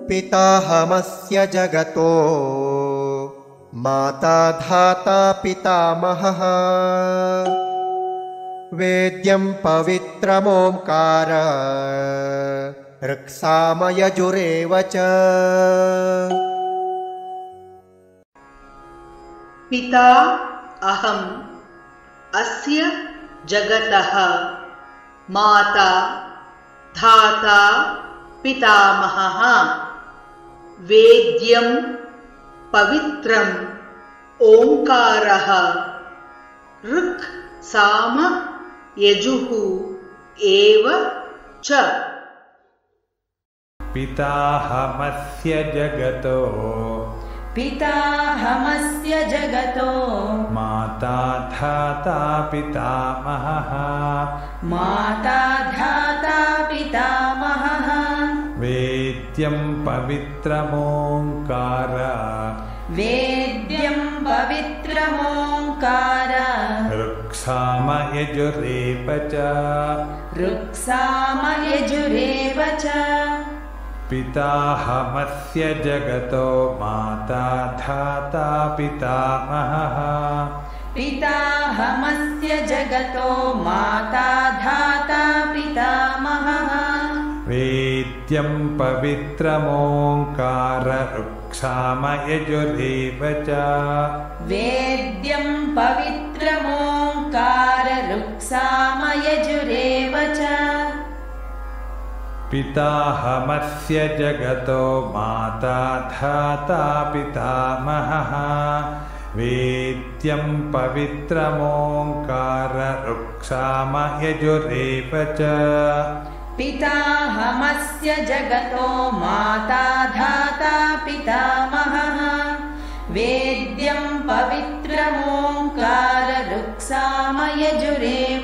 पिताहमस्य जगतो माता धाता पितामहः वेद्यं पवित्रमोंकार ऋक्सामयजुरेव च। पिता अहम् अस्य जगतः माता धाता पितामहः वेद्यं पवित्रम् ओंकारः ऋक् साम यजुः एव च। पिताहमस्य जगतो माता धाता पितामहः वेद्यं पवित्रमोंकार ऋक्साम यजुरेव च। पिताहमस्य जगतो माता धाता पितामहः वेद्यं पवित्रमोंकार ऋक्साम यजुरेव च। पिताहमस्य जगतो माता धाता पितामहः वेद्यं पवित्रमोंकार ऋक्साम यजुरेव च। पिताहमस्य जगतो माता धाता पितामहः वेद्यं पवित्रमोंकार ऋक्साम यजुरेव